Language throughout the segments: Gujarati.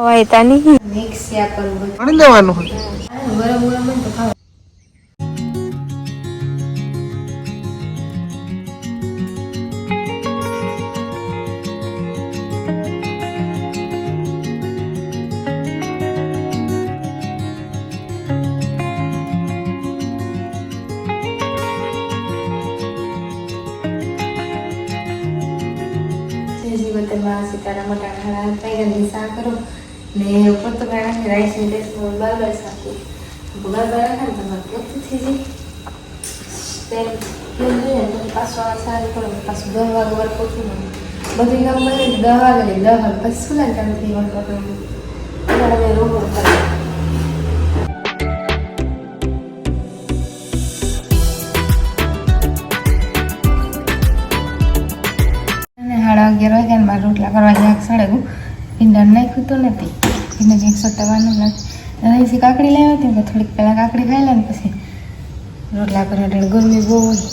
હવાય તાની મિક્સ યા કરવું પાણી દેવાનું હોય. ગરમ ગરમ હોય તો ખાવ. સીતારામ મટાણા પૈગા સા કરો ને ઉપર તો નાખી રાઈસ ને ટેસ્ટ બરાબર સાકું બરાબર રાખે ને તમારે પોતું થઈ જાય તેલ જોઈએ તો પાછો સારી કરો પાછું 10 વાગે વાર પોતું બધી કામ બને 10 વાગે 10 વાગે પછી શું લાગે ચાલુ થઈ વાર પકડવું ત્યારે રોગ કરે. મારા રોટલા કરવા જ્યાં સળેગું ભીંડા નાખ્યું તો નથી ભીંડા જે 157 નથી કાકડી લાવ્યા હતી કે થોડીક પહેલાં કાકડી ખાઈ લે ને પછી રોટલા કરવા ગરમી બહુ હોય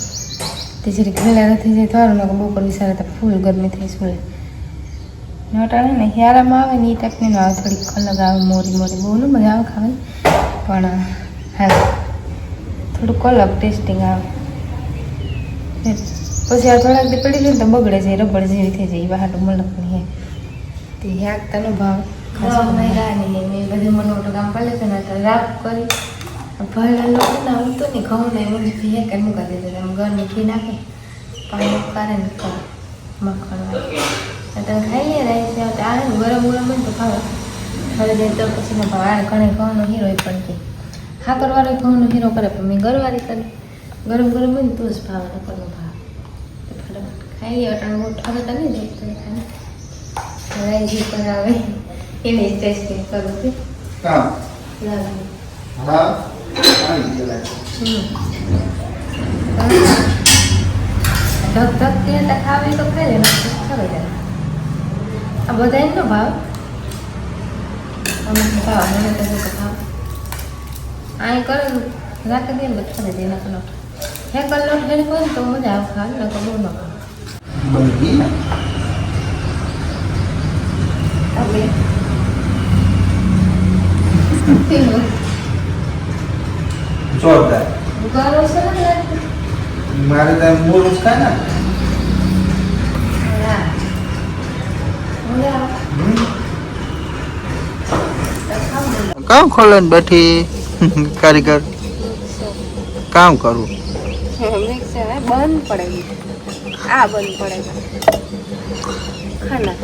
તે જરીક વહેલા નથી જાય થોડું ને બપોરની સારા ફૂલ ગરમી થઈ સુલે નટાડે ને હિયારામાં આવે ને એ ટાઈપની આવે થોડીક અલગ આવે મોરી મોરી બહુ ને મજા આવે ખાવાની પણ હા થોડુંક અલગ ટેસ્ટિંગ આવે પછી આ થોડાક દી પડી જાય તો બગડે છે રબડ જેવી થઈ જાય બહાર મલકની તે હાકતાનો ભાવ મેં બધું મોટું કામ કરી લેતું ને તો રાપ કરી ભરેલો ના આવતો ને ઘઉં ને મૂકી હે કે મૂકા દેતો એમ ગરમી ઘી નાખે પાણી કાઢે ને કરે મખણ તમે ખાઈ લે રાઈસ આ ગરમ ગરમ હોય તો ભાવે ફરી જાય તો પછી ન ભાવે આ ઘણે ઘઉંનો હીરો પણ કે હા કરવાનો ઘઉંનો હીરો કરે પણ મેં ગરવારી કરી ગરમ ગરમ હોય ને તો જ ભાવે નકરનો ભાવે ખાઈ અટાણ મોટા હતા નહીં જોઈ ખાને રાઈસ કરાવે એની ટેસ્ટિંગ કરું છું હા હા ધક ધક કે ખાવે તો ખાઈ લે ખબર જાય આ બધા એનો ભાવ અમુક ભાવ મને તો ભાવ આ કરે રાખી દે ને ખરે દે નકનો હે કલર હેડ કોઈ તો મજા આવે ખાવ ને તો બહુ ન ખાવ હવે જોરદાર ગારો છે ને મારે તો મોરું જ ખાય ને હા મજા કામ ખોલે ને બેઠી કારીગર કામ કરું મિક્સર બંધ પડે આ બંધ પડે ખાના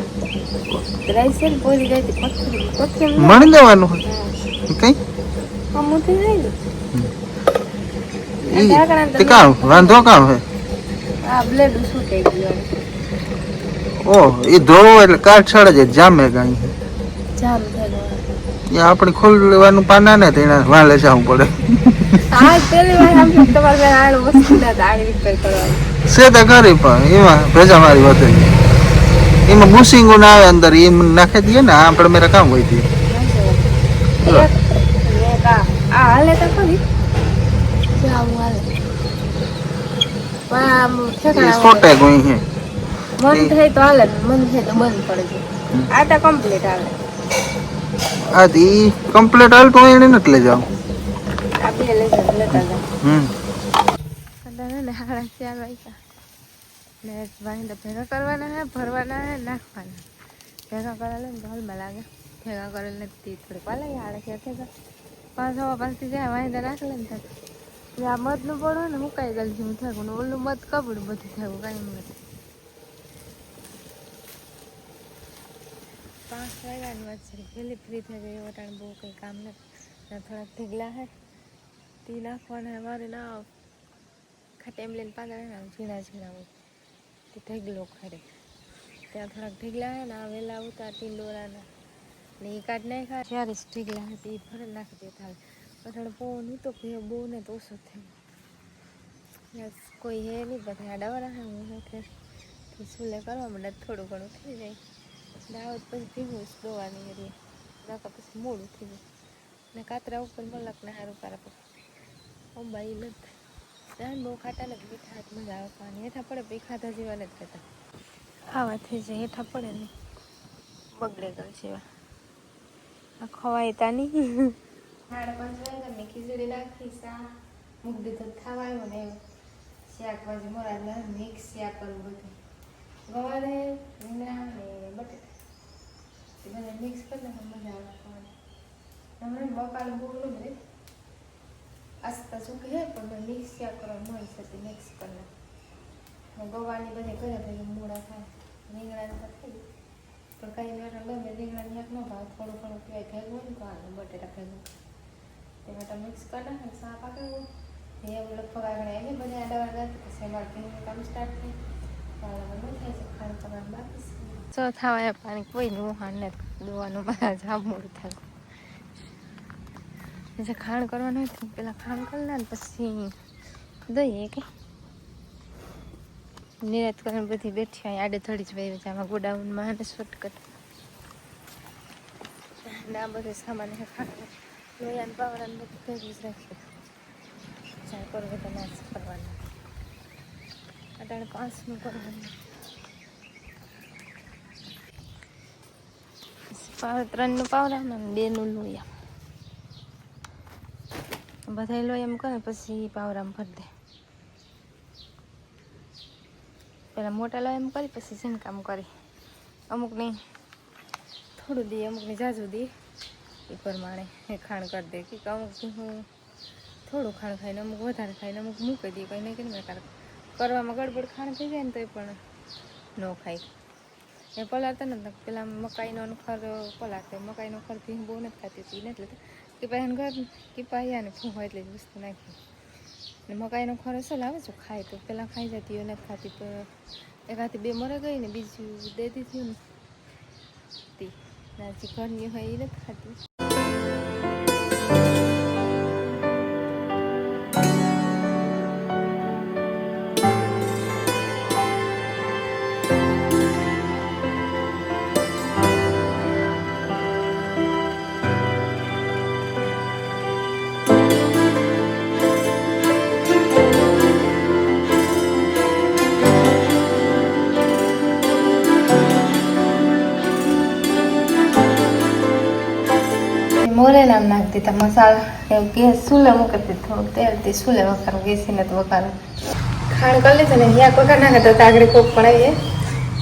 રાઈસ ને પોરી જાય પથરી મણી દેવાનું હોય કઈ અમુથી જાય તે કામ વાંધો કામ હે આ બ્લેડ શું થઈ ગયું ઓ એ ધોવો એટલે કાટ છડે છે જામે કાંઈ જામ થયેલો એ આપણે ખોલવાનું પાના ને તેના વાલે જવું પડે આ પેલી વાર આમ તમારે આડ વસ્તુ ના આડી રિપેર કરવાનું છે તો ખરી પણ એમાં ભેજા મારી વધે એમાં બુશિંગો ના આવે અંદર એમ નાખી દઈએ ને આપણે મેરા કામ હોય દઈએ આ હાલે તો ખરી આવું હાલે છોટે કોઈ હે મન થાય તો હાલે મન થાય તો બંધ પડે છે આ તો કમ્પ્લીટ હાલે આ ઈ કમ્પ્લીટ હાલ તો એને નથી લઈ જાવ આપણે લેતા હમ ને હાડા 4 વાગ્યા ને વાંદા ભેગા કરવાના હે ભરવાના હે નાખવાના ભેગા કરેલા ને હોલમાં લાગે ભેગા કરેલ નથી થોડીક વાર લાગે હાડા 4 થયા 5:30 થી જાય વાંદા રાખલે ને થાય આ મધનું પડું ને મુકાઈ ગયેલું જેવું થયું ઓલું મધ કપડું બધું થયું કાંઈ નથી 5 વાગ્યાની વાત છે પેલી ફ્રી થઈ ગઈ વટાણ બહુ કંઈ કામ નથી થોડાક ઢીગલા હે તી નાખવાના મારે ના ખાટેમ લઈને પાંદડા ઝીણા ઝીણા હોય તે ઢગલો ખરે ત્યાં થોડાક ઢીગલા હે ને આ વેલા ઉતાર ટીંડોરાના ને એ કાઢ નાખ્યા ત્યારે જ ઢીગલા હતી એ ફરે નાખી દેતા હવે પવન તો બહુ ને તો ઓછો થયો કોઈ હે નહીં બધા આ ડવરા હે હું સુલે કરવા માંડે થોડું ઘણું થઈ જાય દાવત પછી ભીગું દોવાની એરિયા નાકા પછી મોડું થઈ જાય ને કાતરા ઉપર મલકને સારું કારા પછી અંબા એ નથી દાન બહુ ખાટા ને મીઠા હાથ મજા આવે ખાવાની હેઠા પડે પછી ખાધા જેવા નથી થતા ખાવા થઈ જાય હેઠા પડે ને બગડે ગયેલ જેવા આ ખવાય તાની 5:30 વાગ્યાની ખીચડી નાખી સા મૂકી દીધો ખાવા આવ્યો ને શાકભાજી મોરાદના મિક્સ શાક કરવું બધું ગવારે રીંગણા ને બટેટા એ બધા મિક્સ કરી નાખો મજા આવે ખાવાની હમણાં બકાલું બોલું ને આસ્તા સૂકી હે પણ મિક્સ શાક કરવા મળી શકે મિક્સ કરી નાખો ગવાની બધે કરે તો મૂળા થાય રીંગણાને ખાઈ પણ કાંઈ વાટણ ગમે રીંગણાની શાક ન ભાવ થોડું ઘણું પીવાય ભેગું હોય ને તો આવે બટેટા ભેગું તેમાં મિક્સ કરી નાખે શાક પાકવું એ લગભગ આગળ એને બધા આડા વાળા પછી અમારે ઘીનું કામ સ્ટાર્ટ થાય થાય છે ખાણ કરવાનું બાકી છે થવા પાણી કોઈ નુહાન ને દોવાનું બધા જામ મોડું થાય જે ખાણ કરવાનું હોય તો પેલા ખાણ કરી લે ને પછી દઈએ કે નિરાત કરીને બધી બેઠી અહીં આડે થડી જ વહી છે આમાં ગોડાઉનમાં અને શોર્ટકટ ના બધું સામાન ખાણ લોહીને પાવડાને બધું ભેગું જ રાખીએ ચાર પર બધા નાશ કરવાના અટાણે 5નું કરવાનું 3નું પાવડામાં 2નું લોયા બધા લોહી એમ કરે પછી પાવડામાં ભરી દે પેલા મોટા લોહી એમ કરી પછી જેને કામ કરી અમુકની થોડું દે અમુકની જાજુ દે એ પ્રમાણે એ ખાણ કરી દે કે અમુકથી હું થોડું ખાણ ખાઈને અમુક વધારે ખાઈને અમુક મૂકી દઈએ કંઈ નહીં કરીને કરવામાં ગડબડ ખાણ થઈ જાય ને તો એ પણ ન ખાય એ પલાળતા ને પેલા મકાઈનો ખર પલાળતા મકાઈનો ખરથી બહુ નથી ખાતી હતી એટલે કે ભાઈ ઘર કે પાયા ને શું હોય એટલે જ વસ્તુ નાખી ને મકાઈનો ખર અસલ આવે છે ખાય તો પેલા ખાઈ જતી હોય નથી ખાતી તો એકાથી 2 મરે ગઈ ને બીજું દે દીધું ને તે નાજી ઘરની હોય એ નથી ખાતી મોરે નામ નાખતી હતા મસાલા એવું ગેસ સુલે મૂકતી થોડુંક તેલથી સુલે વખારું ગેસી નથી વખારું ખાણ કરી લીધું ને યાક વખાર નાખે તો આગળ કોક પણ આવીએ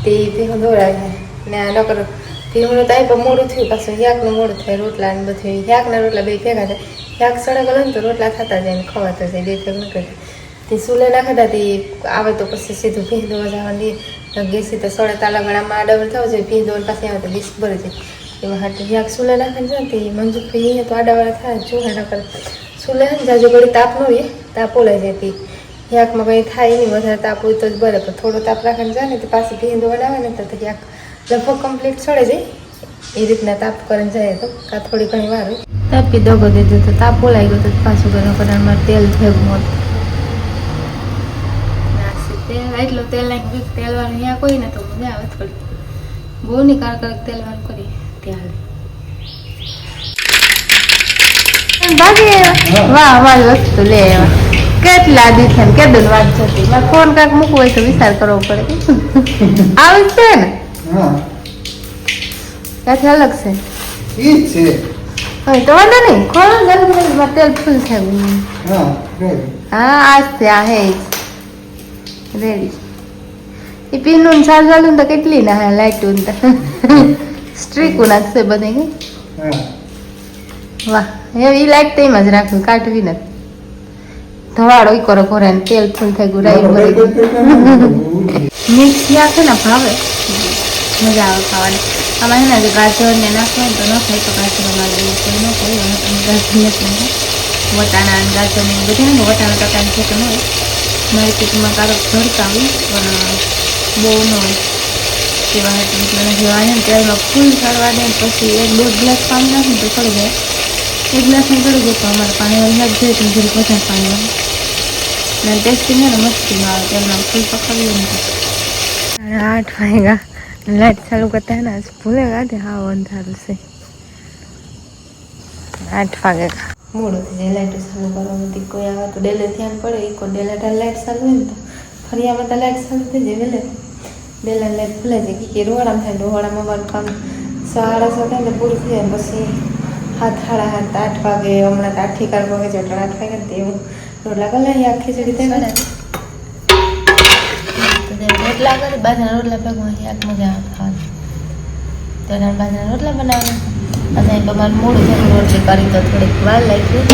તે ભીહું દોડાવીએ ને આ નકર ભીહુંનું તો પણ મોડું થયું પાછું યાકનું મોડું થાય રોટલા ને બધું યાકના રોટલા બે ભેગા થાય યાક સડે ગયો ને તો રોટલા થતા જાય ને ખવાતા જાય બે ભેગ નીકળે તે સુલે નાખતા તે આવે તો પછી સીધું ભીહ દોવા જવાની ગેસી તો સડે તાલા ગળામાં ડબલ થવા જાય ભીહ દોડ પાસે આવે તો ડીશ ભરી જાય એમાં હાટે યાક સુલે નાખે છે તે મંજુ ફ્રી તો આડાવાળા થાય જો એના કરે સુલે ને જાજુ ઘડી તાપ ન હોય તાપ ઓલાઈ જતી યાકમાં કંઈ થાય નહીં વધારે તાપ હોય તો જ બરાબર થોડો તાપ રાખીને જાય ને તો પાછી ભીંદો બનાવે ને તો યાક લગભગ કમ્પ્લીટ સડે જાય એ રીતના તાપ કરીને જાય તો કાં થોડી ઘણી વાર હોય તાપી દગો દીધું તો તાપ ઓલાઈ ગયો તો પાછું ગરમ કડામાં તેલ ભેગું હતું તેલ એટલું તેલ નાખી તેલવાળું યાક હોય ને તો મજા આવે થોડી બહુ નહીં કારક તેલવાળું કરીએ વાહ મારી વસ્તુ લે કેટલા દિવસ કેદન વાત જતી મારે ફોન કાંક મૂકવો હોય તો વિચાર કરવો પડે આવે છે ને ત્યાંથી અલગ છે તો વાંધો નહીં ખોલો જલ્દી તેલ ફૂલ છે હા આજ છે આ હે રેડી એ પીનું ચાર્જ વાળું તો કેટલી ના હે લાઈટું તો સ્ટ્રીકું નાખશે બધે કે વાહ એવી લાઈટ તેમ જ રાખવી કાઢવી નથી ધવાડો કરો ઘોરે તેલ ફૂલ થઈ ગયું રાઈ મિક્સ છે ને ભાવે મજા આવે ખાવાની આમાં છે ને ગાજર ને નાખવા તો ન ખાય તો ગાજર અમારે ન ખાય ગાજર નથી વટાણા ગાજર ને બધું ને વટાણા ટકાની છે તો ન હોય માર્કેટમાં કારક ભરતા હોય પણ બહુ ન હોય એવા જેવા ને તેલમાં ફૂલ ચડવા દે પછી 1-2 ગ્લાસ પાણી નાખીને તો ચડી જાય 1 ગ્લાસને ચડી જાય તો અમારે પાણી વાળી હાથ જોઈએ તો જરીક વધારે પાણી વાળું ને ટેસ્ટી ને મસ્તીમાં આવે તેલમાં ફૂલ પકાવ્યું નથી 8 વાગ્યા લાઈટ ચાલુ કરતા હે ને ભૂલે ગાતે હા અંધારું છે 8 વાગે મોડું થઈ જાય લાઈટ ચાલુ કરવાની કોઈ આવે તો ડેલે ધ્યાન પડે એ કોઈ ડેલા લાઈટ ચાલુ હોય ને તો ફરિયામાં તો લાઈટ ચાલુ થઈ જાય વહેલે ડેલા લાઈટ ભૂલાઈ જાય કે રોવાડામાં થાય રોવાડામાં મારું કામ 6:30 થાય ને પૂરું થઈ જાય પછી 7:30 8 વાગે હમણાં 8 થી 4 વાગે જો 8 વાગે ને તેવું રોટલા કરી લઈએ આ ખીચડી થઈ ગઈ તો તે રોટલા કરી બાજરાના રોટલા ભેગું શાક મજા આવે ખાવાની તો બાજરાના રોટલા બનાવવાના અને તો મારે મોડું થોડું રોટલી કરી તો થોડીક વાર લાગી